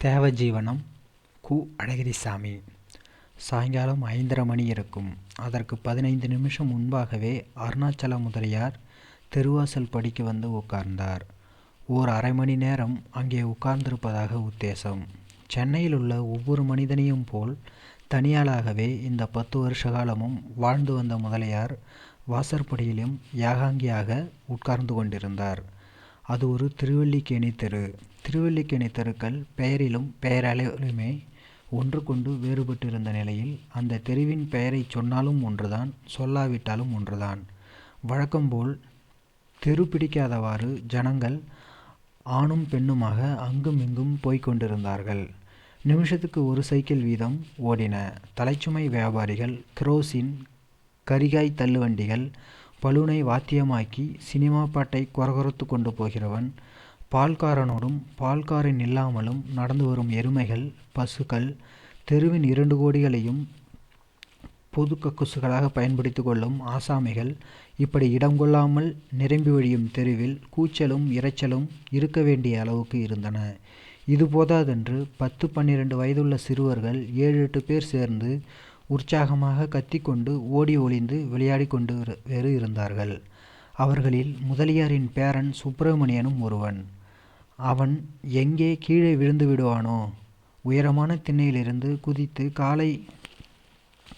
தேவஜீவனம் கு. அழகிரிசாமி. சாயங்காலம் 5:30 மணி இருக்கும். அதற்கு 15 நிமிஷம் முன்பாகவே அருணாச்சல முதலியார் தெருவாசல் படிக்கு வந்து உட்கார்ந்தார். ஓர் அரை மணி நேரம் அங்கே உட்கார்ந்திருப்பதாக உத்தேசம். சென்னையில் உள்ள ஒவ்வொரு மனிதனையும் போல் தனியாளாகவே இந்த 10 வருஷ காலமும் வாழ்ந்து வந்த முதலியார் வாசற்படியிலும் ஏகாங்கியாக உட்கார்ந்து கொண்டிருந்தார். அது ஒரு திருவல்லிக்கேணி தெரு. திருவல்லிக்கேணி தெருக்கள் பெயரிலும் பெயரளவிலுமே ஒன்றுக்கொண்டு வேறுபட்டிருந்த நிலையில் அந்த தெருவின் பெயரை சொன்னாலும் ஒன்றுதான், சொல்லாவிட்டாலும் ஒன்றுதான். வழக்கம்போல் தெரு பிடிக்காதவாறு ஜனங்கள் ஆணும் பெண்ணுமாக அங்கும் இங்கும் போய்கொண்டிருந்தார்கள். நிமிஷத்துக்கு ஒரு சைக்கிள் வீதம் ஓடின. தலைச்சுமை வியாபாரிகள், கிரோசின், கரிகாய் தள்ளுவண்டிகள், பலூனை வாத்தியமாக்கி சினிமா பாட்டை கொரகொரத்து கொண்டு போகிறவன், பால்காரனோடும் பால்காரன் இல்லாமலும் நடந்து வரும் எருமைகள், பசுக்கள், தெருவின் 2 கோடிகளையும் பொது கக்குசுகளாக பயன்படுத்தி கொள்ளும் ஆசாமிகள், இப்படி இடம் கொள்ளாமல் நிரம்பி வழியும் தெருவில் கூச்சலும் இரைச்சலும் இருக்க வேண்டிய அளவுக்கு இருந்தன. இது போதாதென்று 10-12 வயதுள்ள சிறுவர்கள் 7-8 பேர் சேர்ந்து உற்சாகமாக கத்திக்கொண்டு ஓடி ஒளிந்து விளையாடி கொண்டு வேறு இருந்தார்கள். அவர்களில் முதலியாரின் பேரன் சுப்பிரமணியனும் ஒருவன். அவன் எங்கே கீழே விழுந்து விடுவானோ, உயரமான திண்ணையிலிருந்து குதித்து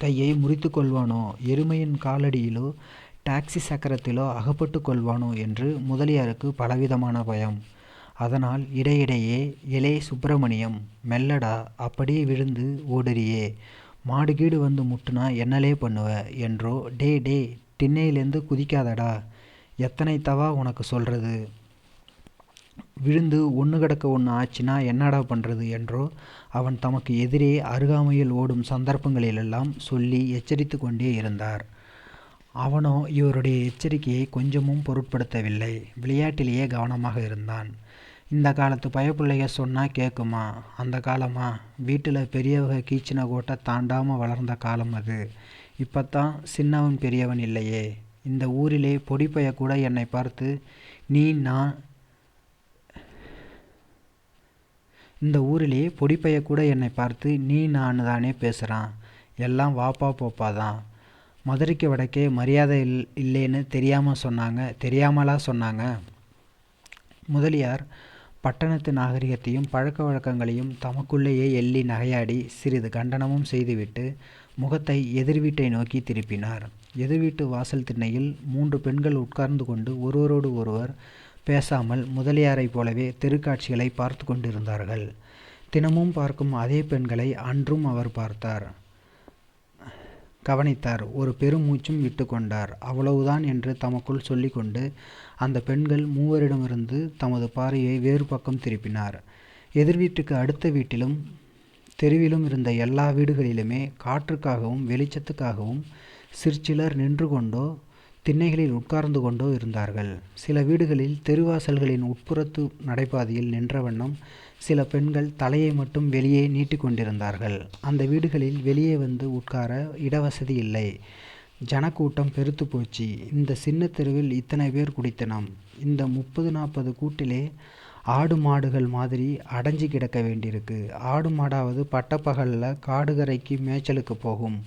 கையை முறித்து கொள்வானோ, எருமையின் காலடியிலோ டாக்ஸி சக்கரத்திலோ அகப்பட்டு கொள்வானோ என்று முதலியாருக்கு பலவிதமான பயம். அதனால் இடையிடையே, எலே சுப்பிரமணியம், மெல்லடா, அப்படியே விழுந்து ஓடுறியே, மாடு கீடு வந்து முட்டுனா என்னலே பண்ணுவ என்றோ, டே திண்ணையிலேருந்து குதிக்காதடா, எத்தனை தவா உனக்கு சொல்கிறது, விழுந்து ஒன்று கிடக்க ஒன்று ஆச்சுன்னா என்னடா பண்ணுறது என்றோ அவன் தமக்கு எதிரே அருகாமையில் ஓடும் சந்தர்ப்பங்களிலெல்லாம் சொல்லி எச்சரித்து கொண்டே இருந்தார். அவனோ இவருடைய எச்சரிக்கையை கொஞ்சமும் பொருட்படுத்தவில்லை. விளையாட்டிலேயே கவனமாக இருந்தான். இந்த காலத்து பயப்பிள்ளைக சொன்னால் கேட்குமா? அந்த காலமா? வீட்டில் பெரியவங்க கீச்சின கோட்டை தாண்டாமல் வளர்ந்த காலம் அது. இப்போத்தான் சின்னவன் பெரியவன் இல்லையே. இந்த ஊரிலே பொடிப்பைய கூட என்னை பார்த்து நீ நான் தானே பேசுகிறான். எல்லாம் வாப்பா போப்பா தான். மதுரைக்கு வடக்கே மரியாதை இல்லைன்னு தெரியாமலா சொன்னாங்க. முதலியார் பட்டணத்து நாகரிகத்தையும் பழக்க வழக்கங்களையும் தமக்குள்ளேயே எள்ளி நகையாடி சிறிது கண்டனமும் செய்துவிட்டு முகத்தை எதிர் வீட்டை நோக்கி திருப்பினார். எதிர்வீட்டு வாசல் திண்ணையில் 3 பெண்கள் உட்கார்ந்து கொண்டு ஒருவரோடு ஒருவர் பேசாமல் முதலியாரைப் போலவே தெருக்காட்சிகளை பார்த்து கொண்டிருந்தார்கள். தினமும் பார்க்கும் அதே பெண்களை அன்றும் அவர் கவனித்தார். ஒரு பெருமூச்சும் விட்டு கொண்டார். அவ்வளவுதான் என்று தமக்குள் சொல்லிக்கொண்டு அந்த பெண்கள் மூவரிடமிருந்து தமது பார்வையை வேறு பக்கம் திருப்பினார். எதிர்வீட்டுக்கு அடுத்த வீட்டிலும் தெருவிலும் இருந்த எல்லா வீடுகளிலுமே காற்றுக்காகவும் வெளிச்சத்துக்காகவும் சிற்சிலர் நின்று கொண்டோ திண்ணைகளில் உட்கார்ந்து கொண்டோ இருந்தார்கள். சில வீடுகளில் தெருவாசல்களின் உட்புறத்து நடைபாதையில் நின்ற வண்ணம் சில பெண்கள் தலையை மட்டும் வெளியே நீட்டி கொண்டிருந்தார்கள். அந்த வீடுகளில் வெளியே வந்து உட்கார இடவசதி இல்லை. ஜனக்கூட்டம் பெருத்து போச்சு. இந்த சின்ன தெருவில் இத்தனை பேர் குடித்தனம். இந்த 30-40 கூட்டிலே ஆடு மாடுகள் மாதிரி அடைஞ்சு கிடக்க வேண்டியிருக்கு. ஆடு மாடாவது பட்டப்பகலில் காடுகரைக்கு மேய்ச்சலுக்கு போகும்.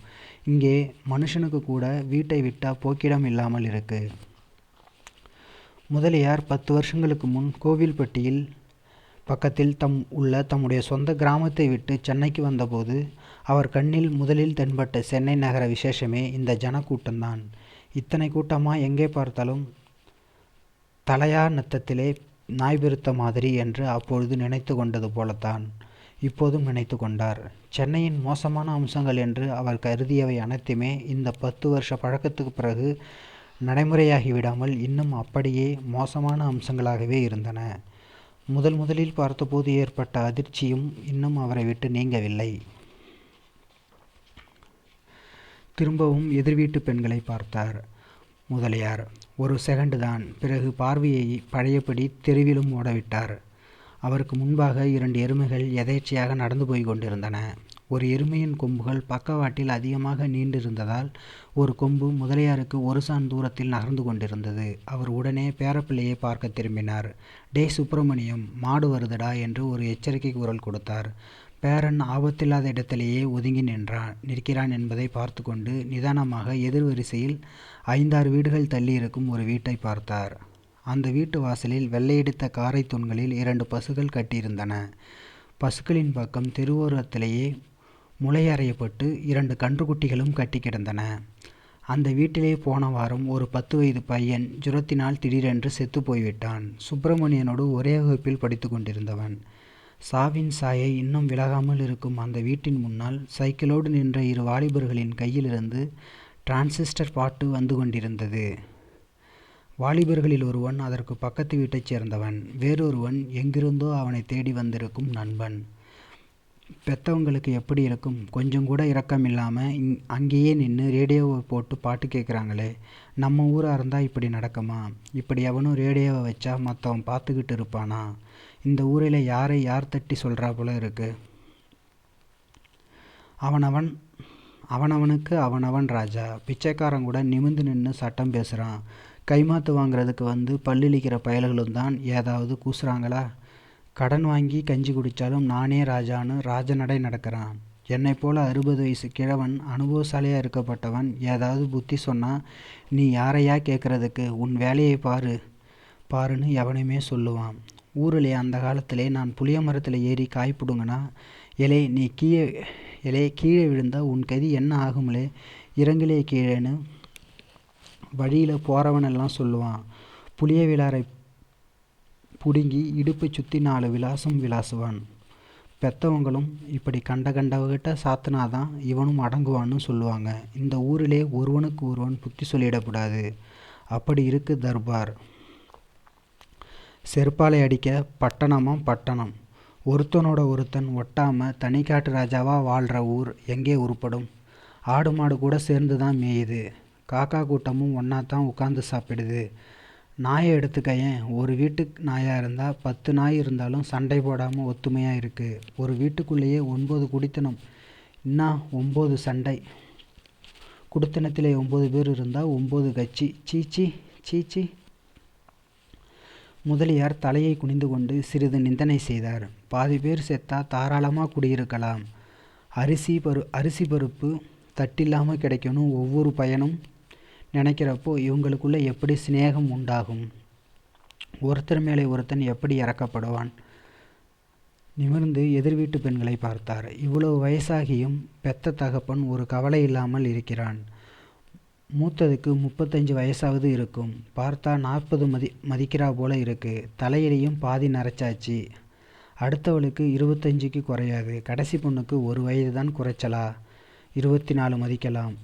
இங்கே மனுஷனுக்கு கூட வீட்டை விட்டால் போக்கிடம் இல்லாமல் இருக்கு. முதலியார் 10 வருஷங்களுக்கு முன் கோவில்பட்டியில் பக்கத்தில் தம்முடைய சொந்த கிராமத்தை விட்டு சென்னைக்கு வந்தபோது அவர் கண்ணில் முதலில் தென்பட்ட சென்னை நகர விசேஷமே இந்த ஜனக்கூட்டம்தான். இத்தனை கூட்டமாக எங்கே பார்த்தாலும் தலையா நத்தத்திலே நாய் பெருத்த மாதிரி என்று அப்பொழுது நினைத்து கொண்டது போலத்தான் இப்போதும் நினைத்து கொண்டார். சென்னையின் மோசமான அம்சங்கள் என்று அவர் கருதியவை அனைத்துமே இந்த 10 வருஷ பழக்கத்துக்கு பிறகு நடைமுறையாகிவிடாமல் இன்னும் அப்படியே மோசமான அம்சங்களாகவே இருந்தன. முதலில் பார்த்தபோது ஏற்பட்ட அதிர்ச்சியும் இன்னும் அவரை விட்டு நீங்கவில்லை. திரும்பவும் எதிர்வீட்டு பெண்களை பார்த்தார் முதலியார். ஒரு செகண்டு தான். பிறகு பார்வையை பழையபடி தெருவிலும் ஓடவிட்டார். அவருக்கு முன்பாக 2 எருமைகள் எதேச்சையாக நடந்து போய் கொண்டிருந்தன. ஒரு எருமையின் கொம்புகள் பக்கவாட்டில் அதிகமாக நீண்டிருந்ததால் ஒரு கொம்பு முதலியாருக்கு ஒரு சான் தூரத்தில் நகர்ந்து கொண்டிருந்தது. அவர் உடனே பேரப்பிள்ளையை பார்க்க திரும்பினார். டே சுப்பிரமணியம், மாடு வருதுடா என்று ஒரு எச்சரிக்கை குரல் கொடுத்தார். பேரன் ஆபத்தில்லாத இடத்திலேயே ஒதுங்கி நிற்கிறான் என்பதை பார்த்து கொண்டு நிதானமாக எதிர் வரிசையில் 5-6 வீடுகள் தள்ளியிருக்கும் ஒரு வீட்டை பார்த்தார். அந்த வீட்டு வாசலில் வெள்ளையடித்த காரை தூண்களில் 2 பசுக்கள் கட்டியிருந்தன. பசுக்களின் பக்கம் தெருவோரத்திலேயே முளையறையப்பட்டு 2 கன்றுக்குட்டிகளும் கட்டி கிடந்தன. அந்த வீட்டிலே போன வாரம் ஒரு 10 வயது பையன் ஜுரத்தினால் திடீரென்று செத்து போய்விட்டான். சுப்பிரமணியனோடு ஒரே வகுப்பில் படித்து கொண்டிருந்தவன். சாவின் சாயை இன்னும் விலகாமல் இருக்கும் அந்த வீட்டின் முன்னால் சைக்கிளோடு நின்ற 2 வாலிபர்களின் கையிலிருந்து டிரான்சிஸ்டர் பாட்டு வந்து கொண்டிருந்தது. வாலிபர்களில் ஒருவன் அதற்கு பக்கத்து வீட்டைச் சேர்ந்தவன், வேறொருவன் எங்கிருந்தோ அவனை தேடி வந்திருக்கும் நண்பன். பெத்தவங்களுக்கு எப்படி இருக்கும்? கொஞ்சம் கூட இரக்கம் இல்லாமல் அங்கேயே நின்று ரேடியோவை போட்டு பாட்டு கேட்குறாங்களே. நம்ம ஊராக இருந்தால் இப்படி நடக்குமா? இப்படி எவனும் ரேடியோவை வச்சா மற்றவன் பார்த்துக்கிட்டு இருப்பானா? இந்த ஊரில் யாரை யார் தட்டி சொல்கிறா போல இருக்கு. அவனவனுக்கு அவனவன் ராஜா. பிச்சைக்காரன் கூட நிமிந்து நின்று சட்டம் பேசுகிறான். கைமாத்து வாங்குறதுக்கு வந்து பல்லிழிக்கிற பயல்களும் தான் ஏதாவது கூசுறாங்களா? கடன் வாங்கி கஞ்சி குடித்தாலும் நானே ராஜான்னு ராஜநடை நடக்கிறான். என்னை போல 60 வயசு கிழவன், அனுபவசாலியாக இருக்கப்பட்டவன் ஏதாவது புத்தி சொன்னால் நீ யாரையா கேட்குறதுக்கு, உன் வேலையை பாருன்னு எவனையுமே சொல்லுவான். ஊரிலே அந்த காலத்திலே நான் புளிய மரத்தில் ஏறி காய் பிடுங்கினா, எலே கீழே விழுந்தா உன் கதி என்ன ஆகும்லே, இறங்கிலே கீழேன்னு வழியில் போகிறவனெல்லாம் சொல்லுவான். புளிய விளாரை பிடுங்கி இடுப்பை சுற்றி 4 விலாசம் விளாசுவான். பெத்தவங்களும் இப்படி கண்டவகிட்ட சாத்தினாதான் இவனும் அடங்குவான்னு சொல்லுவாங்க. இந்த ஊரிலே ஒருவனுக்கு ஒருவன் புத்தி சொல்லிடக்கூடாது. அப்படி இருக்கு தர்பார். செருப்பாலை அடிக்க பட்டணமாம் பட்டணம். ஒருத்தனோட ஒருத்தன் ஒட்டாமல் தனிக்காட்டு ராஜாவாக வாழ்கிற ஊர் எங்கே உருப்படும்? ஆடு மாடு கூட சேர்ந்து தான் மேயுது. காக்கா கூட்டமும் ஒன்றாத்தான் உட்காந்து சாப்பிடுது. நாயை எடுத்துக்கையேன். ஒரு வீட்டுக்கு நாயாக இருந்தால் 10 நாய் இருந்தாலும் சண்டை போடாமல் ஒத்துமையாக இருக்குது. ஒரு வீட்டுக்குள்ளேயே 9 குடித்தனம், இன்னும் 9 சண்டை. குடித்தனத்திலே 9 பேர் இருந்தால் 9 கட்சி. சீச்சி சீச்சி. முதலியார் தலையை குனிந்து கொண்டு சிறிது நிந்தனை செய்தார். பாதி பேர் செத்தா தாராளமாக குடியிருக்கலாம். அரிசி பருப்பு தட்டில்லாமல் கிடைக்கணும் ஒவ்வொரு பையனும் நினைக்கிறப்போ இவங்களுக்குள்ள எப்படி சிநேகம் உண்டாகும்? ஒருத்தர் மேலே ஒருத்தன் எப்படி இறக்கப்படுவான்? நிமிர்ந்து எதிர் வீட்டு பெண்களை பார்த்தார். இவ்வளவு வயசாகியும் பெத்த தகப்பன் ஒரு கவலை இல்லாமல் இருக்கிறான். மூத்ததுக்கு 35 வயசாவது இருக்கும். பார்த்தா 40 மதிக்கிறா போல இருக்கு. தலையிலையும் பாதி நரைச்சாச்சு. அடுத்தவளுக்கு 25க்கு குறையாது. கடைசி பொண்ணுக்கு 1 வயது தான் குறைச்சலா. 24 மதிக்கலாம்.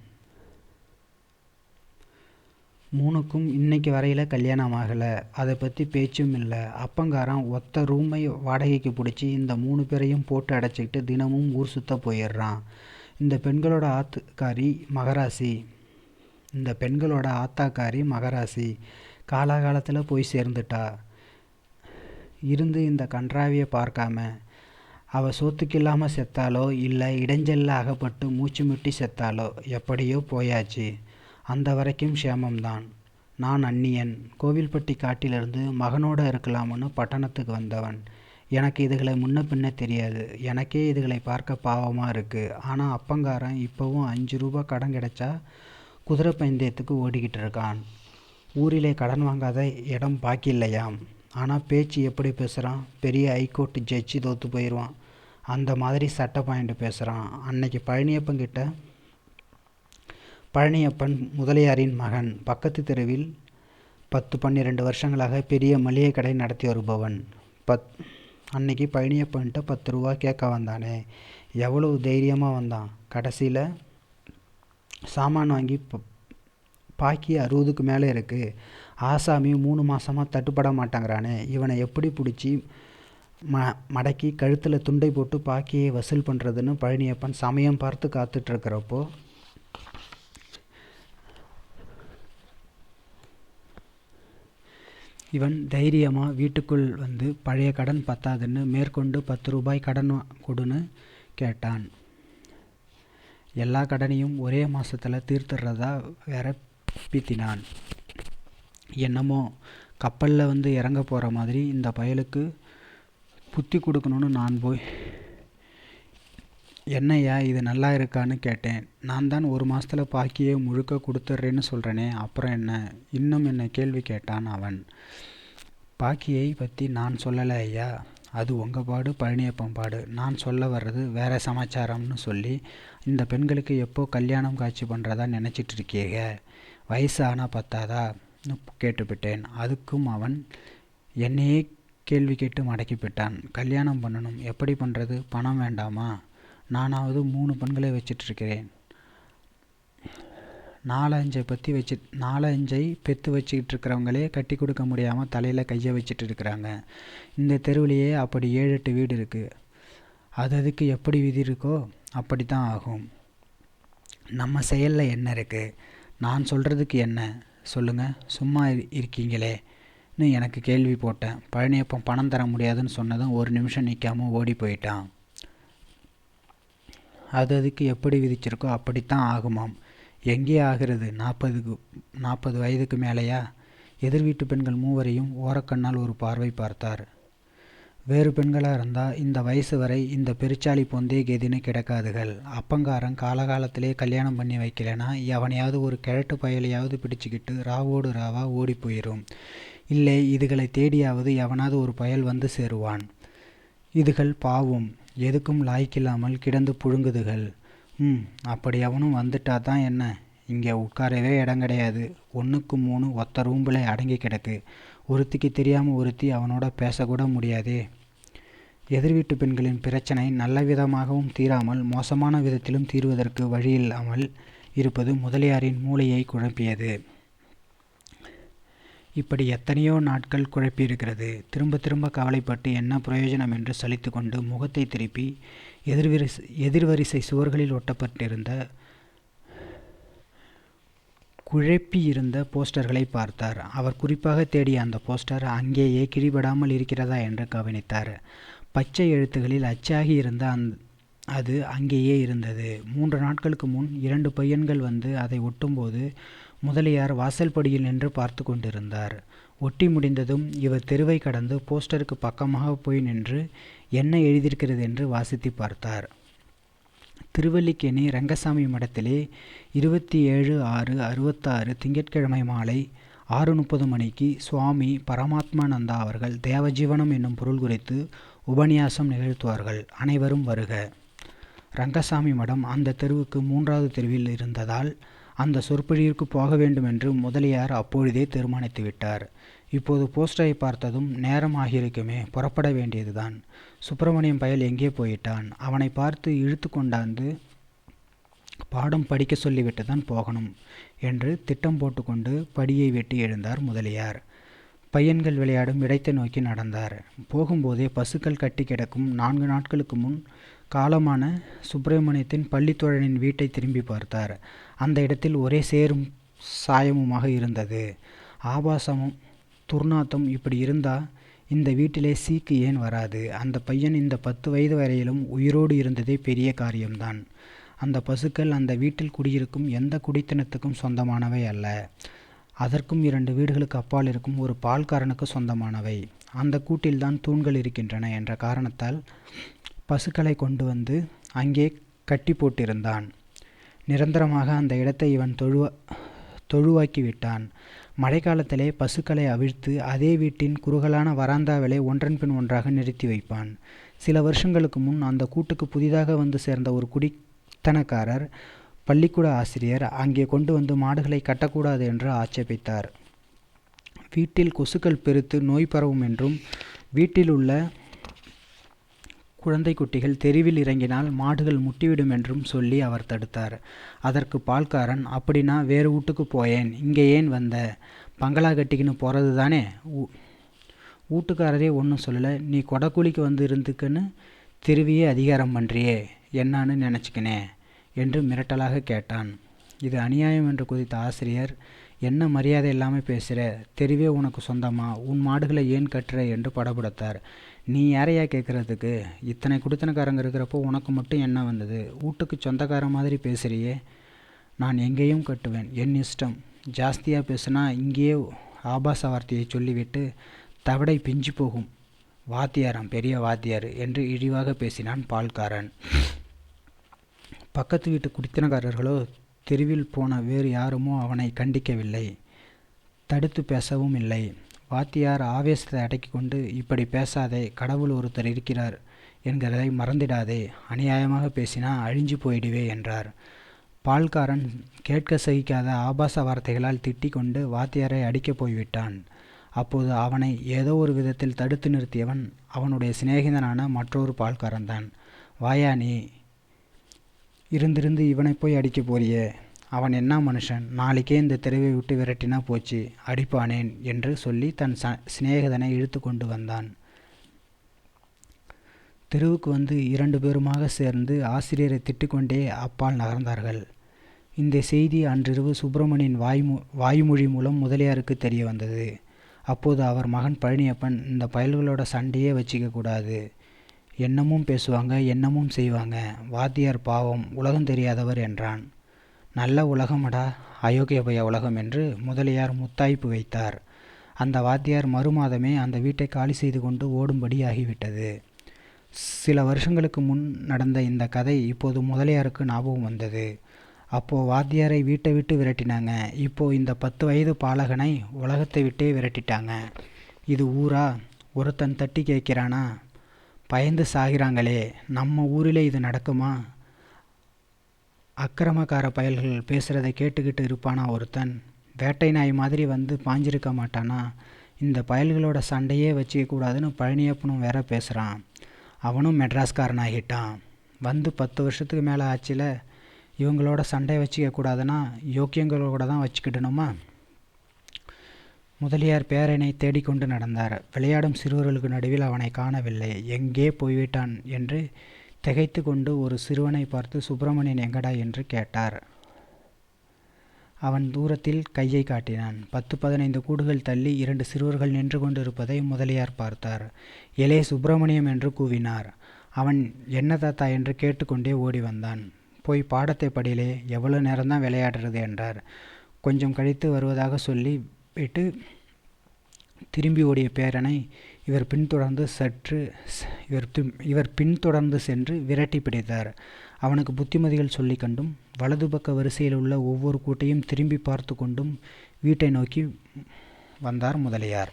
3க்கும் இன்னைக்கு வரையில் கல்யாணம் ஆகலை. அதை பற்றி பேச்சும் இல்லை. அப்பங்காரன் ஒத்த ரூமை வாடகைக்கு பிடிச்சி இந்த 3 பேரையும் போட்டு அடைச்சிக்கிட்டு தினமும் ஊர் சுத்த போயிடுறான். இந்த பெண்களோட ஆத்தாக்காரி மகராசி காலாகாலத்தில் போய் சேர்ந்துட்டா. இருந்து இந்த கன்றாவியை பார்க்காம அவள் சோத்துக்கு இல்லாமல் செத்தாலோ இல்லை இடைஞ்சலில் அகப்பட்டு மூச்சு முட்டி செத்தாலோ எப்படியோ போயாச்சு. அந்த வரைக்கும் க்ஷேமம்தான். நான் அந்நியன். கோவில்பட்டி காட்டிலிருந்து மகனோடு இருக்கலாம்னு பட்டணத்துக்கு வந்தவன். எனக்கு இதுகளை முன்ன பின்ன தெரியாது. எனக்கே இதுகளை பார்க்க பாவமாக இருக்குது. ஆனால் அப்பங்காரன் இப்போவும் 5 ரூபா கடன் கிடைச்சா குதிரை பந்தயத்துக்கு ஓடிக்கிட்டு இருக்கான். ஊரிலே கடன் வாங்காத இடம் பாக்கி இல்லையாம். ஆனால் பேச்சு எப்படி பேசுகிறான்? பெரிய ஹைகோர்ட் ஜட்ஜி தோற்று போயிடுவான். அந்த மாதிரி சட்டை பாயிண்ட் பேசுகிறான். அன்னைக்கு பழனியப்பன் முதலியாரின் மகன். பக்கத்து தெருவில் 10-12 வருஷங்களாக பெரிய மளிகை கடை நடத்தி வருபவன். அன்னைக்கு பழனியப்பன்கிட்ட 10 ரூபா கேட்க வந்தானே, எவ்வளவு தைரியமாக வந்தான். கடைசியில் சாமான் வாங்கி பாக்கி 60க்கு மேலே இருக்குது. ஆசாமி 3 மாதமாக தட்டுப்பட மாட்டாங்கிறானே. இவனை எப்படி பிடிச்சி மடக்கி கழுத்தில் துண்டை போட்டு பாக்கியை வசூல் பண்ணுறதுன்னு பழனியப்பன் சமயம் பார்த்து காத்துட்ருக்கிறப்போ இவன் தைரியமாக வீட்டுக்குள் வந்து பழைய கடன் பத்தாதுன்னு மேற்கொண்டு 10 ரூபாய் கடன் கொடுன்னு கேட்டான். எல்லா கடனையும் ஒரே மாசத்துல தீர்த்துடுறதா வேற பீத்தினான். என்னமோ கப்பலில் இறங்க போகிற மாதிரி இந்த பயலுக்கு புத்தி கொடுக்கணும்னு நான் போய் என்னய்யா இது நல்லா இருக்கான்னு கேட்டேன். நான் தான் ஒரு மாசத்துல பாக்கியே முழுக்க கொடுத்துட்றேன்னு சொல்கிறேனே, அப்புறம் என்ன? இன்னும் என்ன கேள்வி கேட்டான் அவன். பாக்கியை பற்றி நான் சொல்லலை ஐயா, அது உங்கள் பாடு, பழனியப்பன் பாடு. நான் சொல்ல வர்றது வேற சமாச்சாரம்னு சொல்லி இந்த பெண்களுக்கு எப்போ கல்யாணம் காட்சி பண்ணுறதா நினச்சிட்டு இருக்கீங்க? வயசு ஆனால் பத்தாதா கேட்டுவிட்டேன். அதுக்கும் அவன் என்னையே கேள்வி கேட்டு மடக்கிவிட்டான். கல்யாணம் பண்ணணும், எப்படி பண்ணுறது? பணம் வேண்டாமா? நானாவது 3 பெண்களை வச்சிட்ருக்கிறேன். 4-5 பெற்று வச்சுக்கிட்டு இருக்கிறவங்களே கட்டி கொடுக்க முடியாமல் தலையில் கையை வச்சுட்டு இருக்கிறாங்க. இந்த தெருவிலேயே அப்படி 7-8 வீடு இருக்குது. அதுக்கு எப்படி விதி இருக்கோ அப்படி தான் ஆகும். நம்ம செயலில் என்ன இருக்குது? நான் சொல்கிறதுக்கு என்ன சொல்லுங்கள்? சும்மா இருக்கீங்களேன்னு எனக்கு கேள்வி போட்டேன். பழனியப்பன் பணம் தர முடியாதுன்னு சொன்னதும் ஒரு நிமிஷம் நிற்காமல் ஓடி போயிட்டான். அதுக்கு எப்படி விதிச்சிருக்கோ அப்படித்தான் ஆகுமாம். எங்கே ஆகிறது? 40 வயதுக்கு மேலேயா? எதிர் வீட்டு பெண்கள் மூவரையும் ஓரக்கண்ணால் ஒரு பார்வை பார்த்தார். வேறு பெண்களாக இருந்தால் இந்த வயசு வரை இந்த பெருச்சாளி பொந்தே கெதின்னு கிடக்காதுகள். அப்பங்காரன் காலகாலத்திலே கல்யாணம் பண்ணி வைக்கலைன்னா எவனையாவது ஒரு கிழட்டு பயலையாவது பிடிச்சிக்கிட்டு ராவோடு ராவா ஓடி போயிடும். இல்லை, இதுகளை தேடியாவது எவனாவது ஒரு பயல் வந்து சேருவான். இதுகள் பாவம், எதுக்கும் லாய்க்கில்லாமல் கிடந்து புழுங்குதுகள். அப்படி அவனும் வந்துட்டா தான் என்ன? இங்கே உட்காரவே இடம் கிடையாது. 1க்கு 3 ஒத்த ரூம்பில் அடங்கி கிடக்கு. ஒருத்திக்கு தெரியாமல் ஒருத்தி அவனோட பேசக்கூட முடியாதே. எதிர் வீட்டு பெண்களின் பிரச்சனை நல்ல விதமாகவும் தீராமல் மோசமான விதத்திலும் தீர்வதற்கு வழியில்லாமல் இருப்பது முதலியாரின் மூளையை குழப்பியது. இப்படி எத்தனையோ நாட்கள் குழப்பியிருக்கிறது. திரும்ப திரும்ப கவலைப்பட்டு என்ன பிரயோஜனம் என்று சலித்து கொண்டு முகத்தை திருப்பி எதிர்வரிசை சுவர்களில் ஒட்டப்பட்டிருந்த குழப்பியிருந்த போஸ்டர்களை பார்த்தார். அவர் குறிப்பாக தேடிய அந்த போஸ்டர் அங்கேயே கிழிபடாமல் இருக்கிறதா என்று கவனித்தார். பச்சை எழுத்துகளில் அச்சாகி இருந்த அது அங்கேயே இருந்தது. 3 நாட்களுக்கு முன் 2 பையன்கள் வந்து அதை ஒட்டும்போது முதலியார் வாசல்படியில் நின்று பார்த்து கொண்டிருந்தார். ஒட்டி முடிந்ததும் இவர் தெருவை கடந்து போஸ்டருக்கு பக்கமாக போய் நின்று என்ன எழுதியிருக்கிறது என்று வாசித்து பார்த்தார். திருவல்லிக்கேணி ரங்கசாமி மடத்திலே 27/6/66 திங்கட்கிழமை மாலை 6:30 மணிக்கு சுவாமி பரமாத்மானந்தா அவர்கள் தேவஜீவனம் என்னும் பொருள் குறித்து உபன்யாசம் நிகழ்த்துவார்கள். அனைவரும் வருக. ரங்கசாமி மடம் அந்த தெருவுக்கு 3வது தெருவில் இருந்ததால் அந்த சொற்பொழிவிற்கு போக வேண்டும் என்று முதலியார் அப்பொழுதே தீர்மானித்து விட்டார். இப்போது போஸ்டரை பார்த்ததும் நேரம் ஆகியிருக்குமே, புறப்பட வேண்டியதுதான். சுப்பிரமணியம் பயல் எங்கே போயிட்டான்? அவனை பார்த்து இழுத்து கொண்டாந்து பாடம் படிக்க சொல்லிவிட்டு தான் போகணும் என்று திட்டம் போட்டுக்கொண்டு படியை வெட்டி எழுந்தார் முதலியார். பையன்கள் விளையாடும் இடத்தை நோக்கி நடந்தார். போகும்போதே பசுக்கள் கட்டி கிடக்கும் 4 நாட்களுக்கு முன் காலமான சுப்பிரமணியத்தின் பள்ளித்தோழனின் வீட்டை திரும்பி பார்த்தார். அந்த இடத்தில் ஒரே சேரும் சாயமுமாக இருந்தது. ஆபாசமும் துர்நாத்தம். இப்படி இருந்தா இந்த வீட்டிலே சீக்கு ஏன் வராது? அந்த பையன் இந்த 10 வயது வரையிலும் உயிரோடு இருந்ததே பெரிய காரியம்தான். அந்த பசுக்கள் அந்த வீட்டில் குடியிருக்கும் எந்த குடித்தனத்துக்கும் சொந்தமானவை அல்ல. அதற்கும் 2 வீடுகளுக்கு அப்பால் இருக்கும் ஒரு பால்காரனுக்கு சொந்தமானவை. அந்த கூட்டில்தான் தூண்கள் இருக்கின்றன என்ற காரணத்தால் பசுக்களை கொண்டு வந்து அங்கே கட்டி போட்டிருந்தான். நிரந்தரமாக அந்த இடத்தை இவன் தொழுவாக்கி விட்டான். மழைக்காலத்திலே பசுக்களை அவிழ்த்து அதே வீட்டின் குறுகலான வராந்தாவிலே ஒன்றன் பின் ஒன்றாக நிறுத்தி வைப்பான். சில வருஷங்களுக்கு முன் அந்த கூட்டுக்கு புதிதாக வந்து சேர்ந்த ஒரு குடித்தனக்காரர் பள்ளிக்கூட ஆசிரியர் அங்கே கொண்டு வந்து மாடுகளை கட்டக்கூடாது என்று ஆட்சேபித்தார். வீட்டில் கொசுக்கள் பெருத்து நோய் பரவும் என்றும் வீட்டில் உள்ள குழந்தை குட்டிகள் தெருவில் இறங்கினால் மாடுகள் முட்டிவிடும் என்றும் சொல்லி அவர் தடுத்தார். அதற்கு பால்காரன், அப்படின்னா வேறு வீட்டுக்கு போயேன், இங்கே ஏன் வந்த? பங்களா கட்டிக்கின்னு போகிறது தானே? வீட்டுக்காரரே ஒன்றும் சொல்லலை, நீ கொடக்கூலிக்கு வந்து இருந்துக்குன்னு திருவியே அதிகாரம் பண்ணுறியே, என்னான்னு நினச்சிக்கினே என்று மிரட்டலாக கேட்டான். இது அநியாயம் என்று குதித்த ஆசிரியர், என்ன மரியாதை இல்லாமல் பேசுகிற? தெருவே உனக்கு சொந்தமா? உன் மாடுகளை ஏன் கட்டுற என்று படபடத்தார். நீ யாரையா கேட்குறதுக்கு? இத்தனை குடித்தனக்காரங்க இருக்கிறப்போ உனக்கு மட்டும் என்ன வந்தது? வீட்டுக்கு சொந்தக்கார மாதிரி பேசுகிறியே. நான் எங்கேயும் கட்டுவேன், என் இஷ்டம். ஜாஸ்தியாக பேசுனா இங்கேயே ஆபாச வார்த்தையை சொல்லிவிட்டு தவடை பிஞ்சு போகும். வாத்தியாராம், பெரிய வாத்தியார் என்று இழிவாக பேசினான் பால்காரன். பக்கத்து வீட்டு குடித்தனக்காரர்களோ தெருவில் போன வேறு யாருமோ அவனை கண்டிக்கவில்லை, தடுத்து பேசவும் இல்லை. வாத்தியார் ஆவேசத்தை அடக்கி கொண்டு, இப்படி பேசாதே, கடவுள் ஒருத்தர் இருக்கிறார் என்கிறதை மறந்திடாதே, அநியாயமாக பேசினா அழிஞ்சு போயிடுவே என்றார். பால்காரன் கேட்க சகிக்காத ஆபாச வார்த்தைகளால் திட்டிக் கொண்டு வாத்தியாரை அடிக்கப் போய்விட்டான். அப்போது அவனை ஏதோ ஒரு விதத்தில் தடுத்து நிறுத்தியவன் அவனுடைய சிநேகிதனான மற்றொரு பால்காரன்தான். வாயா நீ, இருந்திருந்து இவனை போய் அடிக்க போறியே, அவன் என்ன மனுஷன், நாளைக்கே இந்த தெருவை விட்டு விரட்டினா போச்சு, அடிப்பானேன் என்று சொல்லி தன் சிநேகிதனை இழுத்து கொண்டு வந்தான். தெருவுக்கு வந்து 2 பேருமாக சேர்ந்து ஆசிரியரை திட்டிக்கொண்டே அப்பால் நகர்ந்தார்கள். இந்த செய்தி அன்றிரவு சுப்பிரமணியன் வாய்மொழி மூலம் முதலியாருக்கு தெரிய வந்தது. அப்போது அவர் மகன் பழனியப்பன், இந்த பயல்களோட சண்டையே வச்சிக்க கூடாது, என்னமும் பேசுவாங்க, என்னமும் செய்வாங்க, வாத்தியார் பாவம், உலகம் தெரியாதவர் என்றான். நல்ல உலகமடா, அயோக்கிய பய உலகம் என்று முதலியார் முத்தாய்ப்பு வைத்தார். அந்த வாத்தியார் மறுமாதமே அந்த வீட்டை காலி செய்து கொண்டு ஓடும்படி ஆகிவிட்டது. சில வருஷங்களுக்கு முன் நடந்த இந்த கதை இப்போது முதலியாருக்கு ஞாபகம் வந்தது. அப்போது வாத்தியாரை வீட்டை விட்டு விரட்டினாங்க, இப்போது இந்த 10 வயது பாலகனை உலகத்தை விட்டே விரட்டிட்டாங்க. இது ஊரா? ஒருத்தன் தட்டி கேட்கிறானா? பயந்து சாகிறாங்களே. நம்ம ஊரில் இது நடக்குமா? அக்கிரமக்கார பயல்கள் பேசுகிறதை கேட்டுக்கிட்டு இருப்பானா ஒருத்தன்? வேட்டை நாய் மாதிரி வந்து பாஞ்சிருக்க மாட்டானா? இந்த பயல்களோட சண்டையே வச்சுக்க கூடாதுன்னு பழனியப்பனும் வேற பேசுகிறான். அவனும் மெட்ராஸ்காரனாகிட்டான். வந்து 10 வருஷத்துக்கு மேலே ஆச்சுல. இவங்களோட சண்டை வச்சுக்க கூடாதுன்னா யோக்கியங்களோட தான் வச்சுக்கிடணுமா? முதலியார் பேரனை தேடிக்கொண்டு நடந்தார். விளையாடும் சிறுவர்களுக்கு நடுவில் அவனை காணவில்லை. எங்கே போய்விட்டான் என்று திகைத்து கொண்டு ஒரு சிறுவனை பார்த்து, சுப்பிரமணியன் எங்கடா என்று கேட்டார். அவன் தூரத்தில் கையை காட்டினான். 10-15 கூடுகள் தள்ளி 2 சிறுவர்கள் நின்று கொண்டிருப்பதை முதலியார் பார்த்தார். எலே சுப்பிரமணியம் என்று கூவினார். அவன் என்ன தாத்தா என்று கேட்டுக்கொண்டே ஓடி வந்தான். போய் பாடத்தை படியிலே, எவ்வளோ நேரம்தான் விளையாடுறது என்றார். கொஞ்சம் கழித்து வருவதாக சொல்லி விட்டு திரும்பி ஓடிய பேரனை இவர் பின்தொடர்ந்து சென்று விரட்டி பிடித்தார். அவனுக்கு புத்திமதிகள் சொல்லி கண்டும் வலது பக்க வரிசையில் உள்ள ஒவ்வொரு கூட்டையும் திரும்பி பார்த்து கொண்டும் வீட்டை நோக்கி வந்தார் முதலியார்.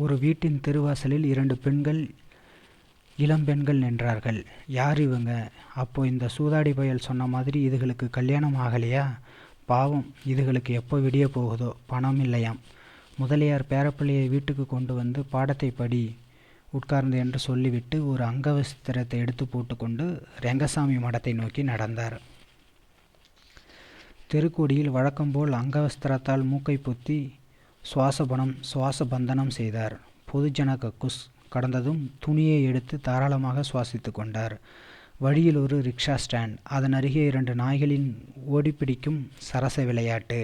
ஒரு வீட்டின் தெருவாசலில் 2 இளம்பெண்கள் நின்றார்கள். யார் இவங்க? அப்போ இந்த சூதாடி பயல் சொன்ன மாதிரி இதுகளுக்கு கல்யாணம் ஆகலையா? பாவம், இதுகளுக்கு எப்போ விடிய போகுதோ, பணம் இல்லையாம். முதலியார் பேரப்பிள்ளையை வீட்டுக்கு கொண்டு வந்து பாடத்தை படி உட்கார்ந்து என்று சொல்லிவிட்டு ஒரு அங்கவஸ்திரத்தை எடுத்து போட்டுக்கொண்டு ரெங்கசாமி மடத்தை நோக்கி நடந்தார். தெருக்கோடியில் வழக்கம்போல் அங்கவஸ்திரத்தால் மூக்கை பொத்தி சுவாச பந்தனம் செய்தார். பொதுஜன கக்குஸ் கடந்ததும் துணியை எடுத்து தாராளமாக சுவாசித்து கொண்டார். வழியில் ஒரு ரிக்ஷா ஸ்டாண்ட், அதன் அருகே 2 நாய்களின் ஓடிப்பிடிக்கும் சரச விளையாட்டு.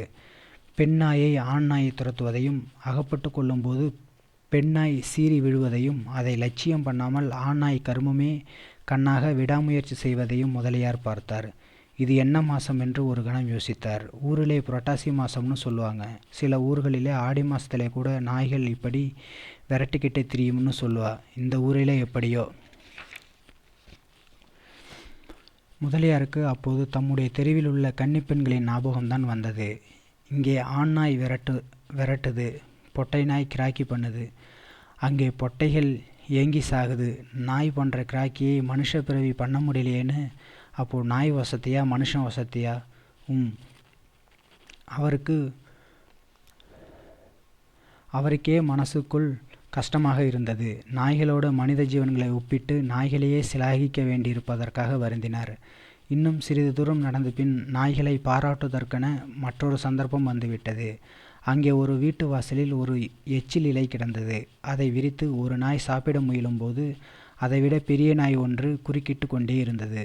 பெண் நாயை ஆண் நாயை துரத்துவதையும், அகப்பட்டு கொள்ளும்போது பெண் நாய் சீறி விழுவதையும், அதை லட்சியம் பண்ணாமல் ஆண் நாய் கருமமே கண்ணாக விடாமுயற்சி செய்வதையும் முதலியார் பார்த்தார். இது என்ன மாதம் என்று ஒரு கணம் யோசித்தார். ஊரிலே புரட்டாசி மாதம்னு சொல்லுவாங்க. சில ஊர்களிலே ஆடி மாதத்திலே கூட நாய்கள் இப்படி விரட்டிக்கிட்டே திரியும்னு சொல்லுவா. இந்த ஊரிலே எப்படியோ. முதலியாருக்கு அப்போது தம்முடைய தெருவில் உள்ள கன்னிப்பெண்களின் ஞாபகம்தான் வந்தது. இங்கே ஆண் நாய் விரட்டுது, பொட்டை நாய் கிராக்கி பண்ணுது. அங்கே பொட்டைகள் ஏங்கி சாகுது. நாய் பண்ணுற கிராக்கியை மனுஷ பிறவி பண்ண முடியலையேன்னு. அப்போது நாய் வசதியா மனுஷன் வசதியா? அவருக்கே மனசுக்குள் கஷ்டமாக இருந்தது. நாய்களோடு மனித ஜீவன்களை ஒப்பிட்டு நாய்களையே சிலாகிக்க வேண்டியிருப்பதற்காக வருந்தினார். இன்னும் சிறிது தூரம் நடந்த பின் நாய்களை பாராட்டுவதற்கென மற்றொரு சந்தர்ப்பம் வந்துவிட்டது. அங்கே ஒரு வீட்டு வாசலில் ஒரு எச்சில் இலை கிடந்தது. அதை விரித்து ஒரு நாய் சாப்பிட முயலும்போது அதைவிட பெரிய நாய் ஒன்று குறுக்கிட்டு கொண்டே இருந்தது.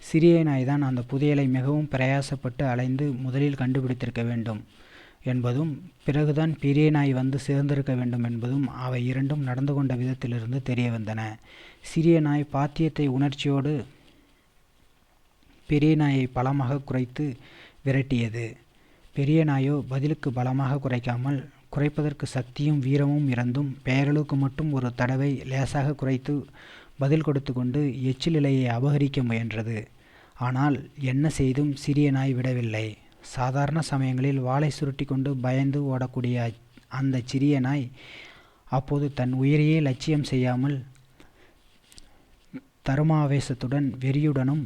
சிறிய நாய்தான் அந்த புதையலை மிகவும் பிரயாசப்பட்டு அலைந்து முதலில் கண்டுபிடித்திருக்க வேண்டும். என்பதும் பிறகுதான் பெரிய நாய் வந்து சேர்ந்திருக்க வேண்டும் என்பதும் அவை இரண்டும் நடந்து கொண்ட விதத்திலிருந்து தெரிய வந்தன. சிறிய நாய் பாத்தியத்தை உணர்ச்சியோடு பெரிய நாயை பலமாக குறைத்து விரட்டியது. பெரிய நாயோ பதிலுக்கு பலமாக குறைக்காமல், குறைப்பதற்கு சக்தியும் வீரமும் இறந்தும் பெயரளவுக்கு மட்டும் ஒரு தடவை லேசாக குறைத்து பதில் கொடுத்து கொண்டு எச்சில் இலையை அபகரிக்க முயன்றது. ஆனால் என்ன செய்தும் சிறிய நாய் விடவில்லை. சாதாரண சமயங்களில் வாலை சுருட்டி கொண்டு பயந்து ஓடக்கூடிய அந்த சிறிய நாய் அப்போது தன் உயிரையே லட்சியம் செய்யாமல் தருமாவேசத்துடன் வெறியுடனும்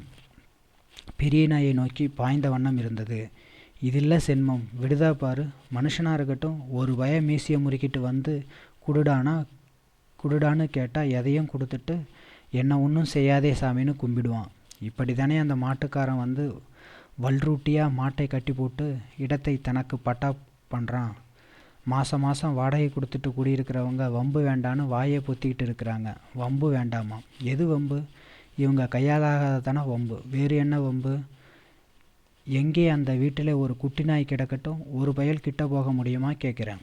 பெரிய நாயை நோக்கி பாய்ந்த வண்ணம் இருந்தது. இதில்ல சென்மம், விடுதா பாரு, மனுஷனா இருக்கட்டும் ஒரு பய மீசியை முறுக்கிட்டு வந்து குடுடான்னு கேட்டால் எதையும் கொடுத்துட்டு என்ன ஒன்றும் செய்யாதே சாமின்னு கும்பிடுவான். இப்படி தானே அந்த மாட்டுக்காரன் வந்து வல்ரூட்டியாக மாட்டை கட்டி போட்டு இடத்தை தனக்கு பட்டா பண்ணுறான். மாதம் வாடகை கொடுத்துட்டு குடியிருக்கிறவங்க வம்பு வேண்டான்னு வாயை பொத்திக்கிட்டு இருக்கிறாங்க. வம்பு வேண்டாமா? எது வம்பு? இவங்க கையாலாகாததான வம்பு. வேறு என்ன வம்பு? எங்கே அந்த வீட்டில் ஒரு குட்டி நாய் கிடக்கட்டும், ஒரு பயல் கிட்ட போக முடியுமா கேட்குறேன்.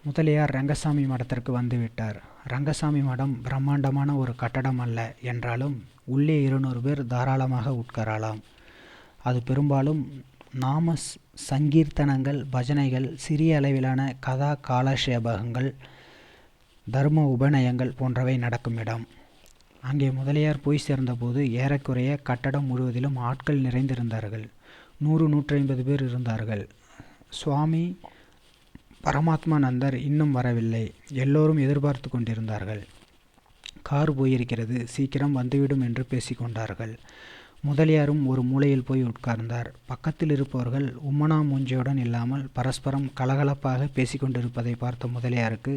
முதலியார் ரங்கசாமி மடத்திற்கு வந்து விட்டார். ரங்கசாமி மடம் பிரம்மாண்டமான ஒரு கட்டடம் அல்ல என்றாலும் உள்ளே 200 பேர் தாராளமாக உட்காரலாம். அது பெரும்பாலும் நாம சங்கீர்த்தனங்கள், பஜனைகள், சிறிய அளவிலான கதா காலக்ஷேபங்கள், தர்ம உபநயங்கள் போன்றவை நடக்கும் இடம். அங்கே முதலியார் போய் சேர்ந்தபோது ஏறக்குறைய கட்டடம் முழுவதிலும் ஆட்கள் நிறைந்திருந்தார்கள். 100-150 பேர் இருந்தார்கள். சுவாமி பரமாத்மானந்தர் இன்னும் வரவில்லை. எல்லோரும் எதிர்பார்த்து கொண்டிருந்தார்கள். கார் போயிருக்கிறது, சீக்கிரம் வந்துவிடும் என்று பேசிக்கொண்டார்கள். முதலியாரும் ஒரு மூலையில் போய் உட்கார்ந்தார். பக்கத்தில் இருப்பவர்கள் உம்மனா மூஞ்சியுடன் இல்லாமல் பரஸ்பரம் கலகலப்பாக பேசிக்கொண்டிருப்பதை பார்த்த முதலியாருக்கு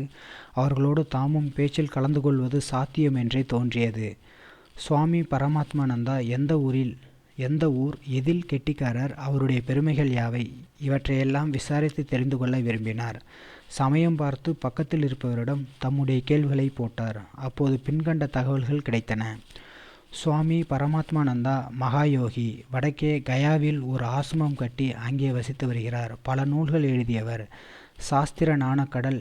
அவர்களோடு தாமும் பேச்சில் கலந்து கொள்வது சாத்தியம் என்றே தோன்றியது. சுவாமி பரமாத்மானந்தா எந்த ஊர், எதில் கெட்டிக்காரர், அவருடைய பெருமைகள் யாவை, இவற்றையெல்லாம் விசாரித்து தெரிந்து கொள்ள விரும்பினார். சமயம் பார்த்து பக்கத்தில் இருப்பவரிடம் தம்முடைய கேள்விகளை போட்டார். அப்போது பின்கண்ட தகவல்கள் கிடைத்தன. சுவாமி பரமாத்மானந்தா மகாயோகி, வடக்கே கயாவில் ஒரு ஆசிரமம் கட்டி அங்கே வசித்து வருகிறார். பல நூல்கள் எழுதியவர். சாஸ்திர நாணக்கடல்.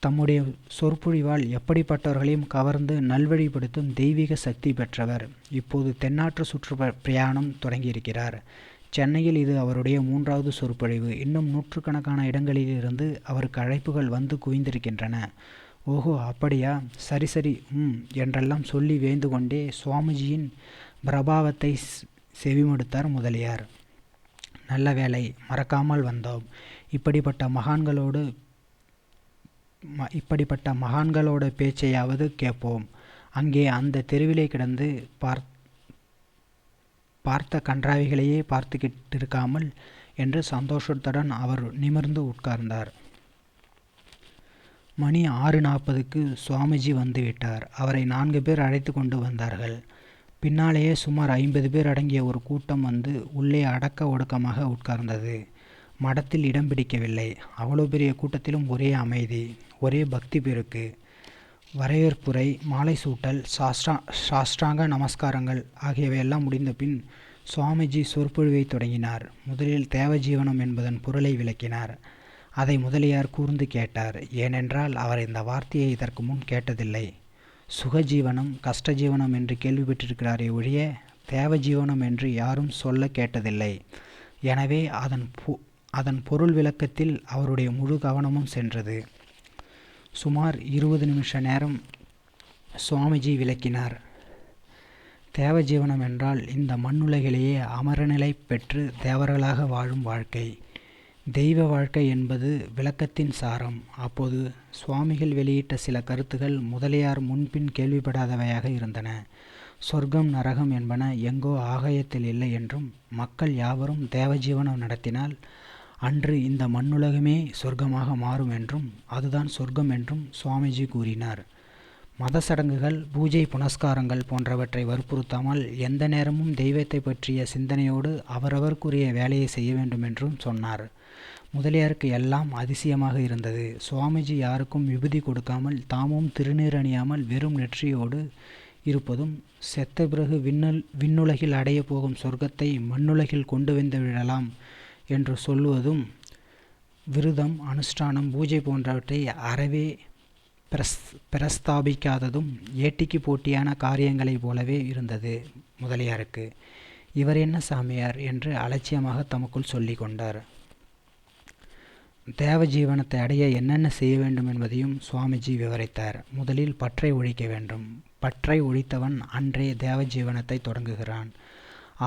தம்முடைய சொற்பொழிவால் எப்படிப்பட்டவர்களையும் கவர்ந்து நல்வழிப்படுத்தும் தெய்வீக சக்தி பெற்றவர். இப்போது தென்னாற்று சுற்று பிரயாணம் தொடங்கியிருக்கிறார். சென்னையில் இது அவருடைய 3வது சொற்பொழிவு. இன்னும் நூற்றுக்கணக்கான இடங்களிலிருந்து அவருக்கு அழைப்புகள் வந்து குவிந்திருக்கின்றன. ஓஹோ, அப்படியா, சரி என்றெல்லாம் சொல்லி வேந்து கொண்டே சுவாமிஜியின் பிரபாவத்தை செவிமடுத்தார் முதலியார். நல்ல வேளை, மறக்காமல் வந்தோம். இப்படிப்பட்ட மகான்களோட பேச்சையாவது கேட்போம். அங்கே அந்த தெருவிலே கிடந்து பார்த்த கன்றாவிகளையே பார்த்துக்கிட்டு இருக்காமல் என்று சந்தோஷத்துடன் அவர் நிமிர்ந்து உட்கார்ந்தார். மணி 6:40க்கு சுவாமிஜி வந்துவிட்டார். அவரை 4 பேர் அழைத்து கொண்டு வந்தார்கள். பின்னாலேயே சுமார் 50 பேர் அடங்கிய ஒரு கூட்டம் வந்து உள்ளே அடக்க ஒடுக்கமாக உட்கார்ந்தது. மடத்தில் இடம் பிடிக்கவில்லை. அவ்வளோ பெரிய கூட்டத்திலும் ஒரே அமைதி, ஒரே பக்தி பெருக்கு. வரவேற்புரை, மாலை சூட்டல், சாஷ்டாங்க நமஸ்காரங்கள் ஆகியவையெல்லாம் முடிந்த பின் சுவாமிஜி சொற்பொழிவை தொடங்கினார். முதலில் தேவஜீவனம் என்பதன் பொருளை விளக்கினார். அதை முதலியார் கூர்ந்து கேட்டார். ஏனென்றால் அவர் இந்த வார்த்தையை இதற்கு முன் கேட்டதில்லை. சுகஜீவனம், கஷ்டஜீவனம் என்று கேள்விப்பட்டிருக்கிறாரே ஒழிய தேவஜீவனம் என்று யாரும் சொல்ல கேட்டதில்லை. எனவே அதன் பொருள் விளக்கத்தில் அவருடைய முழு கவனமும் சென்றது. சுமார் 20 நிமிஷ நேரம் சுவாமிஜி விளக்கினார். தேவஜீவனம் என்றால் இந்த மண்ணுலகிலேயே அமரநிலை பெற்று தேவர்களாக வாழும் வாழ்க்கை. தெய்வ வாழ்க்கை என்பது விளக்கத்தின் சாரம். அப்போது சுவாமிகள் வெளியிட்ட சில கருத்துகள் முதலியார் முன்பின் கேள்விப்படாதவையாக இருந்தன. சொர்க்கம் நரகம் என்பன எங்கோ ஆகாயத்தில் இல்லை என்றும், மக்கள் யாவரும் தேவஜீவனம் நடத்தினால் அன்று இந்த மண்ணுலகமே சொர்க்கமாக மாறும் என்றும், அதுதான் சொர்க்கம் என்றும் சுவாமிஜி கூறினார். மத சடங்குகள், பூஜை புனஸ்காரங்கள் போன்றவற்றை வற்புறுத்தாமல் எந்த நேரமும் தெய்வத்தை பற்றிய சிந்தனையோடு அவரவருக்குரிய வேலையை செய்ய வேண்டும் என்றும் சொன்னார். முதலியாருக்கு எல்லாம் அதிசயமாக இருந்தது. சுவாமிஜி யாருக்கும் விபூதி கொடுக்காமல், தாமும் திருநீர் அணியாமல் வெறும் நெற்றியோடு இருப்பதும், செத்த பிறகு விண்ணுலகில் அடைய போகும் சொர்க்கத்தை மண்ணுலகில் கொண்டு வந்து விடலாம் என்று சொல்லுவதும் விரதம், அனுஷ்டானம், பூஜை போன்றவற்றை அறவே பிரஸ்தாபிக்காததும் ஏட்டிக்கு போட்டியான காரியங்களைப் போலவே இருந்தது முதலியாருக்கு. இவர் என்ன சாமியார் என்று அலட்சியமாக தமக்குள் சொல்லி கொண்டார். தேவ ஜீவனத்தை அடைய என்னென்ன செய்ய வேண்டும் என்பதையும் சுவாமிஜி விவரித்தார். முதலில் பற்றை ஒழிக்க வேண்டும். பற்றை ஒழித்தவன் அன்றே தேவ ஜீவனத்தை தொடங்குகிறான்.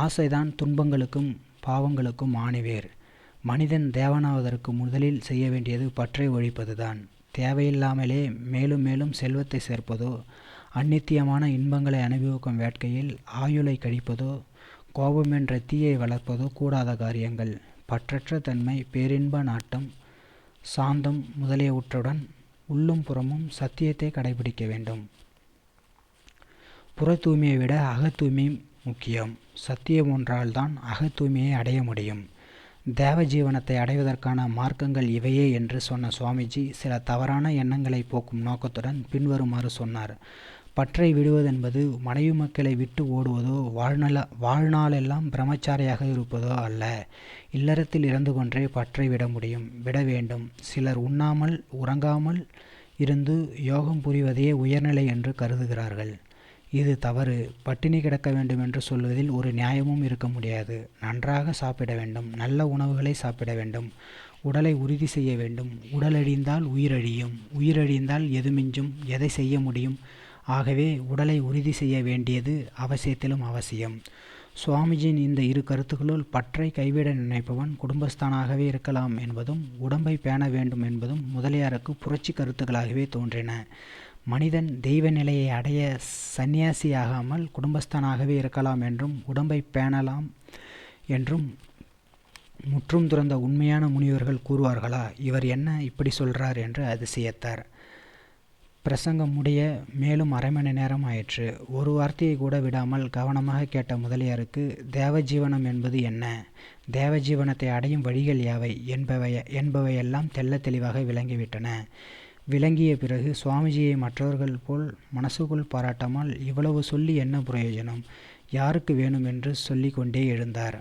ஆசைதான் துன்பங்களுக்கும் பாவங்களுக்கும் ஆணிவேர். மனிதன் தேவனாவதற்கு முதலில் செய்ய வேண்டியது பற்றை ஒழிப்பதுதான். தேவையில்லாமலே மேலும் மேலும் செல்வத்தை சேர்ப்பதோ, அந்நித்தியமான இன்பங்களை அனுபவிக்கும் வேட்கையில் ஆயுளை கழிப்பதோ, கோபம் என்ற தீயை வளர்ப்பதோ கூடாத காரியங்கள். பற்றற்ற தன்மை, பேரின்ப நாட்டம், சாந்தம் முதலியவற்றுடன் உள்ளும் புறமும் சத்தியத்தை கடைபிடிக்க வேண்டும். புற தூய்மையை விட அக தூய்மை முக்கியம். சத்தியம் ஒன்றால்தான் அக தூய்மையை அடைய முடியும். தேவ ஜீவனத்தை அடைவதற்கான மார்க்கங்கள் இவையே என்று சொன்ன சுவாமிஜி சில தவறான எண்ணங்களை போக்கும் நோக்கத்துடன் பின்வருமாறு சொன்னார். பற்றை விடுவதென்பது மனைவி மக்களை விட்டு ஓடுவதோ, வாழ்நாளெல்லாம் பிரம்மச்சாரியாக இருப்பதோ அல்ல. இல்லறத்தில் இருந்து கொண்டே பற்றை விட முடியும், விட வேண்டும். சிலர் உண்ணாமல் உறங்காமல் இருந்து யோகம் புரிவதையே உயர்நிலை என்று கருதுகிறார்கள். இது தவறு. பட்டினி கிடக்க வேண்டும் என்று சொல்வதில் ஒரு நியாயமும் இருக்க முடியாது. நன்றாக சாப்பிட வேண்டும், நல்ல உணவுகளை சாப்பிட வேண்டும், உடலை உறுதி செய்ய வேண்டும். உடலழிந்தால் உயிரழியும், உயிரழிந்தால் எது மிஞ்சும், எதை செய்ய முடியும்? ஆகவே உடலை உறுதி செய்ய வேண்டியது அவசியத்திலும் அவசியம். சுவாமிஜியின் இந்த இரு கருத்துக்களுள் பற்றை கைவிட நினைப்பவன் குடும்பஸ்தானாகவே இருக்கலாம் என்பதும், உடம்பை பேண வேண்டும் என்பதும் முதலியாருக்கு புரட்சி கருத்துக்களாகவே தோன்றின. மனிதன் தெய்வ நிலையை அடைய சந்நியாசியாகாமல் குடும்பஸ்தானாகவே இருக்கலாம் என்றும், உடம்பை பேணலாம் என்றும் முற்றும் துறந்த உண்மையான முனிவர்கள் கூறுவார்களா? இவர் என்ன இப்படி சொல்றார் என்று அதிசயித்தார். பிரசங்கம் முடிய மேலும் அரை மணி நேரம் ஆயிற்று. ஒரு வார்த்தையை கூட விடாமல் கவனமாக கேட்ட முதலியாருக்கு தேவஜீவனம் என்பது என்ன, தேவஜீவனத்தை அடையும் வழிகள் யாவை என்பவையெல்லாம் தெள்ள தெளிவாக விளங்கிவிட்டன. விளங்கிய பிறகு சுவாமிஜியை மற்றவர்கள் போல் மனசுக்குள் பாராட்டாமல் இவ்வளவு சொல்லி என்ன பிரயோஜனம், யாருக்கு வேணும் என்று சொல்லி கொண்டே எழுந்தார்.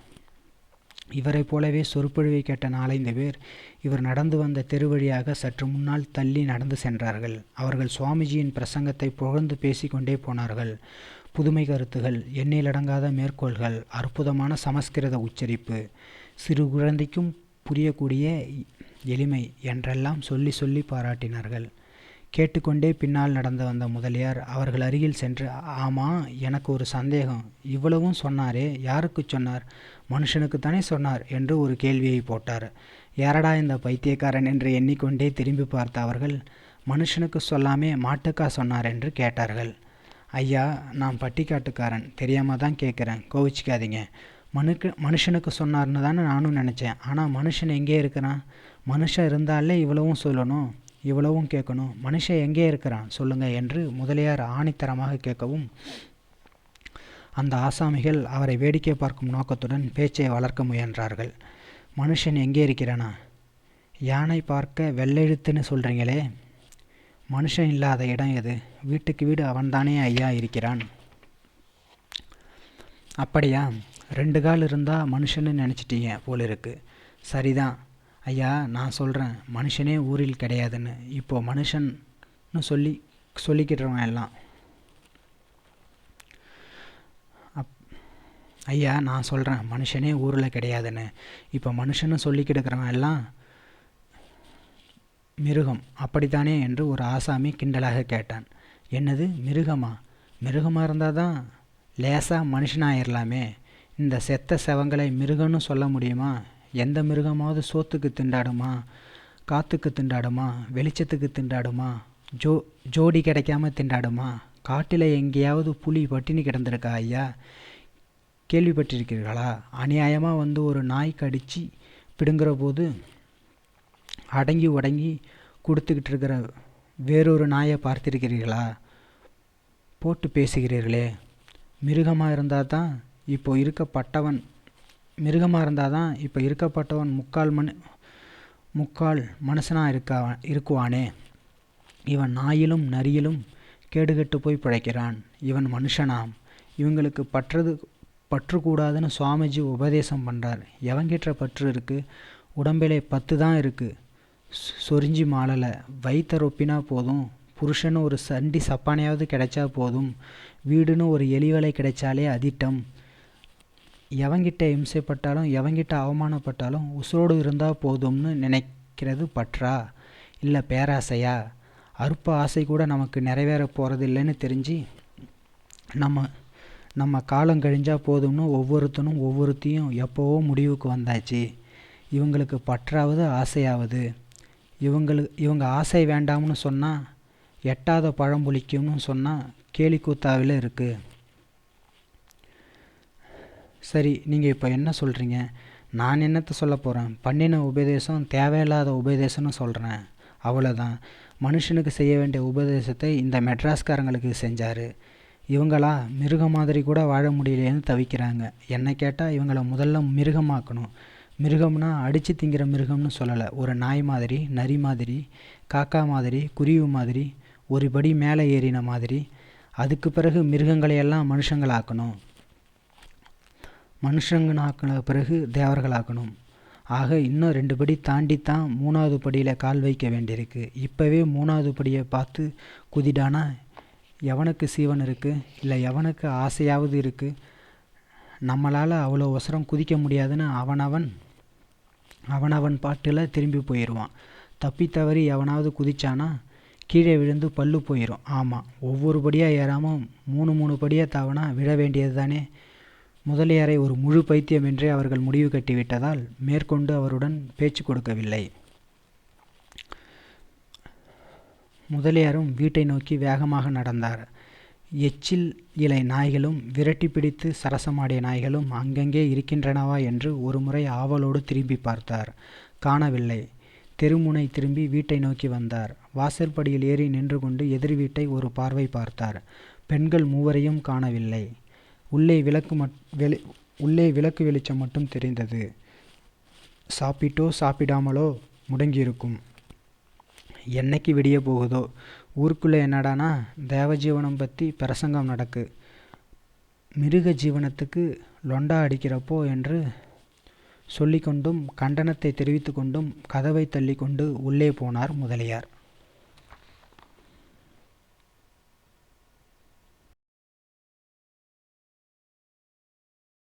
இவரைப் போலவே சொற்பொழிவை கேட்ட 4-5 பேர் இவர் நடந்து வந்த தெரு வழியாக சற்று முன்னால் தள்ளி நடந்து சென்றார்கள். அவர்கள் சுவாமிஜியின் பிரசங்கத்தை புகழ்ந்து பேசிக்கொண்டே போனார்கள். புதுமை கருத்துகள், எண்ணிலடங்காத மேற்கோள்கள், அற்புதமான சமஸ்கிருத உச்சரிப்பு, சிறு குழந்தைக்கும் புரியக்கூடிய எளிமை என்றெல்லாம் சொல்லி சொல்லி பாராட்டினார்கள். கேட்டுக்கொண்டே பின்னால் நடந்து வந்த முதலியார் அவர்கள் அருகில் சென்று, ஆமா, எனக்கு ஒரு சந்தேகம். இவ்வளவும் சொன்னாரே, யாருக்கு சொன்னார்? மனுஷனுக்குத்தானே சொன்னார் என்று ஒரு கேள்வியை போட்டார். யாரடா இந்த பைத்தியக்காரன் என்று எண்ணிக்கொண்டே திரும்பி பார்த்த அவர்கள், மனுஷனுக்கு சொல்லாமே மாட்டுக்கா சொன்னார் என்று கேட்டார்கள். ஐயா, நான் பட்டிக்காட்டுக்காரன், தெரியாம தான் கேட்குறேன், கோவிச்சிக்காதீங்க. மனுஷனுக்கு சொன்னார்னு தானே நானும் நினச்சேன். ஆனால் மனுஷன் எங்கே இருக்கிறான்? மனுஷன் இருந்தாலே இவ்வளவும் சொல்லணும், இவ்வளவும் கேட்கணும். மனுஷன் எங்கே இருக்கிறான் சொல்லுங்க என்று முதலியார் ஆணித்தரமாக கேட்கவும், அந்த ஆசாமிகள் அவரை வேடிக்கை பார்க்கும் நோக்கத்துடன் பேச்சை வளர்க்க முயன்றார்கள். மனுஷன் எங்கே இருக்கிறானா? யானை பார்க்க வெள்ளெழுத்துன்னு சொல்கிறீங்களே, மனுஷன் இல்லாத இடம் எது? வீட்டுக்கு வீடு அவன்தானே ஐயா இருக்கிறான். அப்படியா? 2 கால் இருந்தால் மனுஷன்னு நினச்சிட்டீங்க போல இருக்கு. சரிதான் ஐயா, நான் சொல்கிறேன், மனுஷனே ஊரில் கிடையாதுன்னு. இப்போது மனுஷன்னு சொல்லிக்கிட்டுறவன் எல்லாம். ஐயா, நான் சொல்கிறேன், மனுஷனே ஊரில் கிடையாதுன்னு. இப்போ மனுஷன்னு சொல்லிக்கிட்டுக்கிறவன் எல்லாம் மிருகம், அப்படித்தானே என்று ஒரு ஆசாமி கிண்டலாக கேட்டான். என்னது மிருகமா? மிருகமாக இருந்தால் தான் லேசாக மனுஷனாயிரலாமே. இந்த செத்த செவங்களை மிருகன்னு சொல்ல முடியுமா? எந்த மிருகமாவது சோத்துக்கு திண்டாடுமா, காற்றுக்கு திண்டாடுமா, வெளிச்சத்துக்கு திண்டாடுமா, ஜோடி கிடைக்காம திண்டாடுமா? காட்டில் எங்கேயாவது புலி பட்டினி கிடந்திருக்கா ஐயா? கேள்விப்பட்டிருக்கிறீர்களா? அநியாயமாக வந்து ஒரு நாய் கடிச்சு பிடுங்குற போது அடங்கி உடங்கி கொடுத்துக்கிட்டு இருக்கிற வேறொரு நாயை பார்த்திருக்கிறீர்களா? போட்டு பேசுகிறீர்களே. மிருகமாக இருந்தால் தான் இப்போ இருக்கப்பட்டவன் முக்கால் மனுஷனாக இருக்குவானே. இவன் நாயிலும் நரியிலும் கேடுகட்டு போய் பிழைக்கிறான். இவன் மனுஷனாம். இவங்களுக்கு பற்று கூடாதுன்னு சுவாமிஜி உபதேசம் பண்ணுறார். எவங்கிட்ட பற்று இருக்குது? உடம்பிலே 10 தான் இருக்குது. சொரிஞ்சி மாளலை. வயிற்ற ரொப்பினா போதும். புருஷன்னு ஒரு சண்டி சப்பானையாவது கிடைச்சா போதும். வீடுன்னு ஒரு எலிவலை கிடைச்சாலே அதிட்டம். எவங்கிட்ட இம்சைப்பட்டாலும் எவங்கிட்ட அவமானப்பட்டாலும் உசுரோடு இருந்தால் போதும்னு நினைக்கிறது பற்றா இல்லை பேராசையா? அற்ப ஆசை கூட நமக்கு நிறைவேற போகிறது இல்லைன்னு தெரிஞ்சு நம்ம காலம் கழிஞ்சால் போதும்னு ஒவ்வொருத்தனும் ஒவ்வொருத்தையும் எப்போவோ முடிவுக்கு வந்தாச்சு. இவங்களுக்கு பற்றாவது ஆசையாவது. இவங்க ஆசை வேண்டாம்னு சொன்னால் எட்டாத பழம் புளிக்கும்னு சொன்னால் கேலிக்கூத்தாவில் இருக்குது. சரி, நீங்கள் இப்போ என்ன சொல்கிறீங்க? நான் என்னத்தை சொல்ல போகிறேன்? பண்ணின உபதேசம் தேவையில்லாத உபதேசம்னு சொல்கிறேன், அவ்வளோதான். மனுஷனுக்கு செய்ய வேண்டிய உபதேசத்தை இந்த மெட்ராஸ்காரங்களுக்கு செஞ்சார். இவங்களா மிருகம் மாதிரி கூட வாழ முடியலேன்னு தவிக்கிறாங்க. என்னை கேட்டால் இவங்கள முதல்ல மிருகமாக்கணும். மிருகம்னா அடித்து திங்கிற மிருகம்னு சொல்லலை. ஒரு நாய் மாதிரி, நரி மாதிரி, காக்கா மாதிரி, குருவி மாதிரி, ஒரு படி மேலே ஏறின மாதிரி. அதுக்கு பிறகு மிருகங்களையெல்லாம் மனுஷங்களாக்கணும். மனுஷங்களாக்கின பிறகு தேவர்களாக்கணும். ஆக இன்னும் 2 படி தாண்டித்தான் 3வது படியில் கால் வைக்க வேண்டியிருக்கு. இப்போவே 3வது படியை பார்த்து குதிடானா எவனுக்கு சீவன் இருக்குது? இல்லை எவனுக்கு ஆசையாவது இருக்குது? நம்மளால் அவ்வளோ அவசரம் குதிக்க முடியாதுன்னு அவனவன் பாட்டில் திரும்பி போயிடுவான். தப்பி தவறி எவனாவது குதிச்சானா கீழே விழுந்து பல்லு போயிடும். ஆமாம், ஒவ்வொரு படியாக ஏறாமல் 3 படியாக தாவனா விழ வேண்டியது தானே. முதலியாரை ஒரு முழு பைத்தியம் என்றே அவர்கள் முடிவு கட்டிவிட்டதால் மேற்கொண்டு அவருடன் பேச்சு கொடுக்கவில்லை. முதலியாரும் வீட்டை நோக்கி வேகமாக நடந்தார். எச்சில் இலை நாய்களும் விரட்டி பிடித்து சரசமாடிய நாய்களும் அங்கங்கே இருக்கின்றனவா என்று ஒரு முறை ஆவலோடு திரும்பி பார்த்தார். காணவில்லை. தெருமுனை திரும்பி வீட்டை நோக்கி வந்தார். வாசற்படியில் ஏறி நின்று கொண்டு எதிர் வீட்டை ஒரு பார்வை பார்த்தார். பெண்கள் 3வரையும் காணவில்லை. உள்ளே விளக்கு வெளிச்சம் மட்டும் தெரிந்தது. சாப்பிட்டோ சாப்பிடாமலோ முடங்கியிருக்கும். என்னைக்கு விடிய போகுதோ? ஊருக்குள்ளே என்னடானா தேவஜீவனம் பற்றி பிரசங்கம் நடக்கு. மிருக ஜீவனத்துக்கு லொண்டா அடிக்கிறப்போ என்று சொல்லிக்கொண்டும் கண்டனத்தை தெரிவித்து கொண்டும் கதவை தள்ளி கொண்டு உள்ளே போனார் முதலியார்.